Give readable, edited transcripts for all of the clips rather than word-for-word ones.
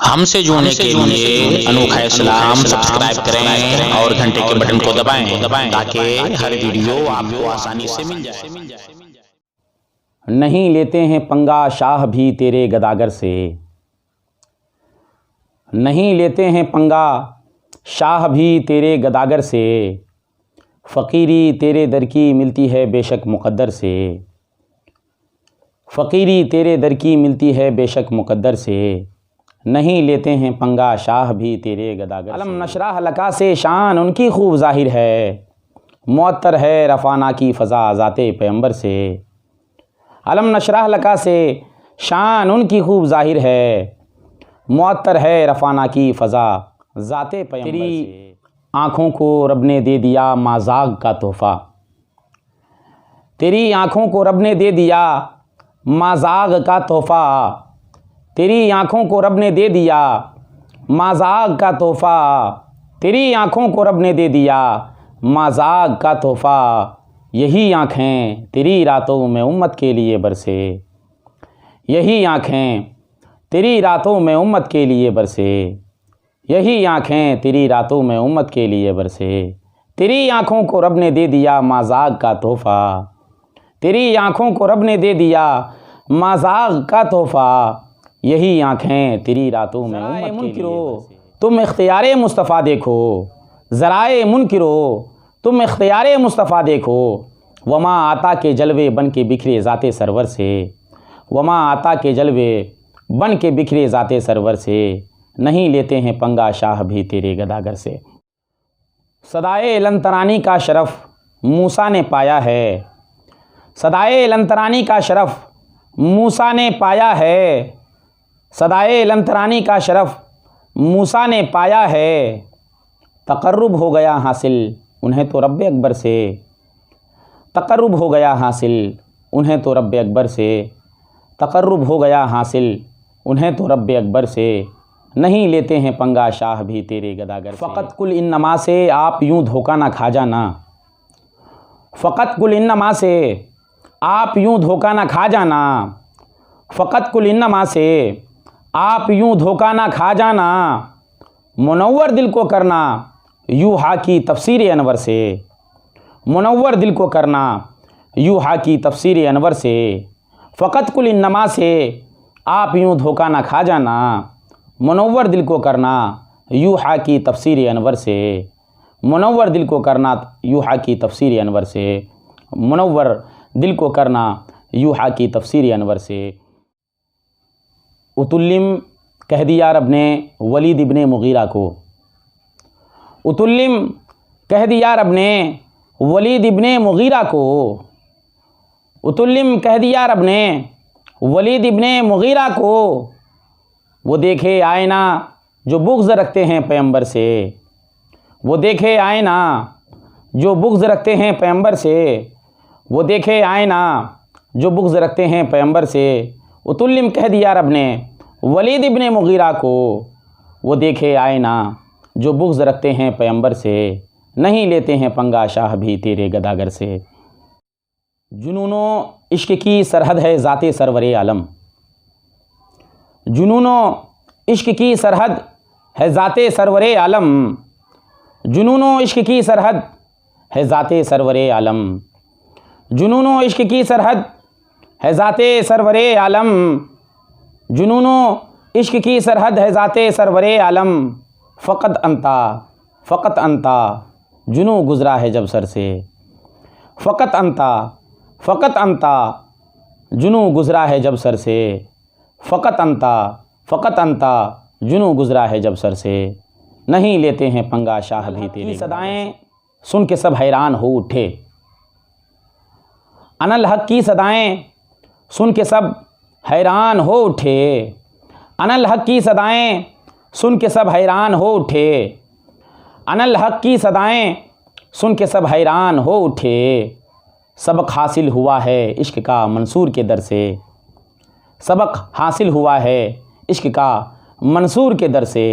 ہم سے جڑنے کے لیے انوکھا اسلام سبسکرائب کریں اور گھنٹے کے بٹن کو دبائیں تاکہ ہر ویڈیو آپ کو آسانی سے مل جائے۔ نہیں لیتے ہیں پنگا شاہ بھی تیرے گداگر سے، نہیں لیتے ہیں پنگا شاہ بھی تیرے گداگر سے، فقیری تیرے در کی ملتی ہے بے شک مقدر سے، فقیری تیرے در کی ملتی ہے بے شک مقدر سے، نہیں لیتے ہیں پنگا شاہ بھی تیرے گداگر سے۔ علم نشرح لکا سے شان ان کی خوب ظاہر ہے، معطر ہے رفانہ کی فضا ذات پیغمبر سے، علم نشرح لکا سے شان ان کی خوب ظاہر ہے، معطر ہے رفانہ کی فضا ذات پیغمبر سے۔ تیری آنکھوں کو رب نے دے دیا مازاغ کا تحفہ، تیری آنکھوں کو رب نے دے دیا مازاغ کا تحفہ، تیری آنکھوں کو رب نے دے دیا مازاغ کا تحفہ، تیری آنکھوں کو رب نے دے دیا مازاغ کا تحفہ، یہی آنکھیں تیری راتوں میں امت کے لیے برسے، یہی آنکھیں تیری راتوں میں امت کے لیے برسے، یہی آنکھیں تیری راتوں میں امت کے لیے برسے، تیری آنکھوں کو رب نے دے دیا مازاغ کا تحفہ، تیری آنکھوں کو رب نے دے دیا مازاغ کا تحفہ، یہی آنکھیں تیری راتوں میں امت کے لیے برسے۔ تم اختیار مصطفیٰ دیکھو ذرائع منکرو، تم اختیار مصطفیٰ دیکھو، وما آتا کے جلوے بن کے بکھرے ذات سرور سے، وما آتا کے جلوے بن کے بکھرے ذات سرور سے، نہیں لیتے ہیں پنگا شاہ بھی تیرے گداگر سے۔ صدائے لنترانی کا شرف موسیٰ نے پایا ہے، صدائے لنترانی کا شرف موسیٰ نے پایا ہے، صدائے لنترانی کا شرف موسیٰ نے پایا ہے، تقرب ہو گیا حاصل انہیں تو رب اکبر سے، تقرب ہو گیا حاصل انہیں تو رب اکبر سے، تقرب ہو گیا حاصل انہیں تو رب اکبر سے، نہیں لیتے ہیں پنگا شاہ بھی تیرے گداگر سے۔ فقط کل انما سے آپ یوں دھوکہ نہ کھا جانا، فقط کل انما سے آپ یوں دھوکہ نہ کھا جانا، فقط کل انما سے آپ یوں دھوکہ نہ کھا جانا، منور دل کو کرنا یوحا کی تفسیر انور سے، منور دل کو کرنا یوحا کی تفسیر انور سے، فقط کل انما سے آپ یوں دھوکہ نہ کھا جانا، منور دل کو کرنا یوحا کی تفسیر انور سے، منور دل کو کرنا یوحا کی تفسیر انور سے، منور دل کو کرنا یوحا کی تفسیر انور سے۔ اتلم کہہ دیا رب نے ولید ابن مغیرہ کو، اتلم کہہ دیا رب نے ولید ابن مغیرہ کو، اتلم کہہ دیا رب نے ولید ابن مغیرہ کو، وہ دیکھے آئینہ جو بغض رکھتے ہیں پیغمبر سے، وہ دیکھے آئینہ جو بغض رکھتے ہیں پیغمبر سے، وہ دیکھے آئینہ جو بغض رکھتے ہیں پیغمبر سے، اتلم کہہ دیا رب نے ولید ابن مغیرہ کو، وہ دیکھے آئینہ جو بغض رکھتے ہیں پیغمبر سے، نہیں لیتے ہیں پنگا شاہ بھی تیرے گداگر سے۔ جنون و عشق کی سرحد ہے ذات سرور عالم، جنون و عشق کی سرحد ہے ذات سرور عالم، جنون و عشق کی سرحد ہے ذات سرور عالم، جنون و عشق کی سرحد ہے ذات سرور عالم، جنون و عشق کی سرحد ہے ذات سرور عالم، فقط انتا فقط انتا جنوں گزرا ہے جب سر سے، فقط انتا فقط انتا جنوں گزرا ہے جب سر سے، فقط انتا فقط انتا جنوں گزرا ہے جب سر سے، نہیں لیتے ہیں پنگا شاہ بھی تیرے صدائیں سن کے سب حیران ہو اٹھے، انالحق کی صدائیں سن کے سب حیران ہو اٹھے، انالحق کی صدائیں سن کے سب حیران ہو اٹھے، انالحق کی صدائیں سن کے سب حیران ہو اٹھے، سبق حاصل ہوا ہے عشق کا منصور کے در سے، سبق حاصل ہوا ہے عشق کا منصور کے در سے،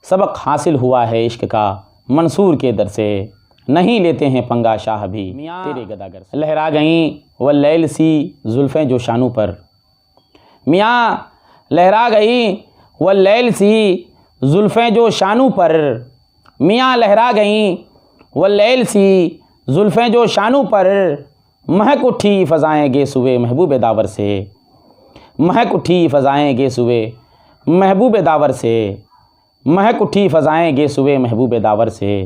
سبق حاصل ہوا ہے عشق کا منصور کے در سے، نہیں لیتے ہیں پنگا شاہ بھی تیرے گداگر سے۔ لہرا گئیں واللیل سی زلفیں جو شانوں پر، میاں لہرا گئی واللیل سی زلفیں جو شانوں پر میاں لہرا گئیں، واللیل سی زلفیں جو شانوں پر مہک اٹھی فضائیں گے سوئے محبوب داور سے، مہک اٹھی فضائیں گے سوئے محبوب داور سے، مہک اٹھی فضائیں گے سوئے محبوب داور سے،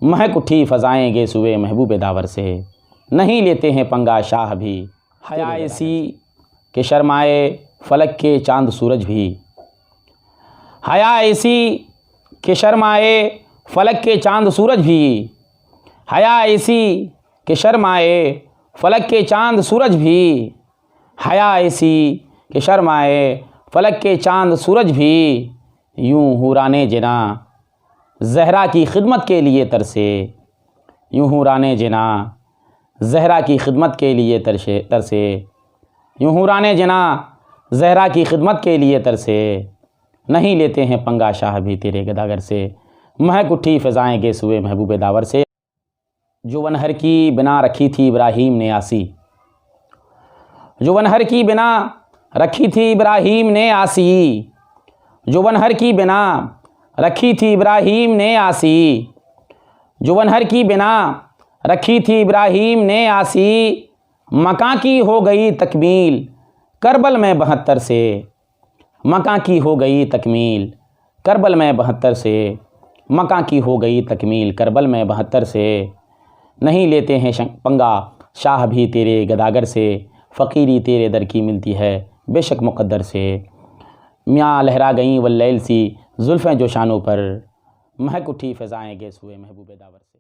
مہک اٹھی فضائیں گے سوئے محبوب داور سے، نہیں لیتے ہیں پنگا شاہ بھی، حیا ایسی کہ شرمائے فلک کے چاند سورج بھی، حیا ایسی کہ شرمائے فلک کے چاند سورج بھی، حیا ایسی کہ شرمائے فلک کے چاند سورج بھی، حیا ایسی کہ شرمائے فلک کے چاند سورج بھی، یوں حوران جنا زہرا کی خدمت کے لیے ترسے، یوں حوران جنا زہرا کی خدمت کے لیے ترسے، یوں حوران جنا زہرا کی خدمت کے لیے ترسے، نہیں لیتے ہیں پنگا شاہ بھی تیرے گداگر سے، مہک اٹھی فضائیں گے سوئے محبوب داور سے۔ جو ونہر کی بنا رکھی تھی ابراہیم نے آسی، جو ونہر کی بنا رکھی تھی ابراہیم نے آسی، جو ونہر کی بنا رکھی تھی ابراہیم نے آسی، جو ونہر کی بنا رکھی تھی ابراہیم نے آسی، مکاں کی ہو گئی تکمیل کربل میں 72 سے، مکاں کی ہو گئی تکمیل کربل میں 72 سے، مکاں کی ہو گئی تکمیل کربل میں 72 سے، نہیں لیتے ہیں پنگا شاہ بھی تیرے گداگر سے، فقیری تیرے در کی ملتی ہے بے شک مقدر سے، میاں لہرا گئیں واللیل سی زلفیں جو شانوں پر، مہک اٹھی فضائیں گے سوئے محبوب داور سے۔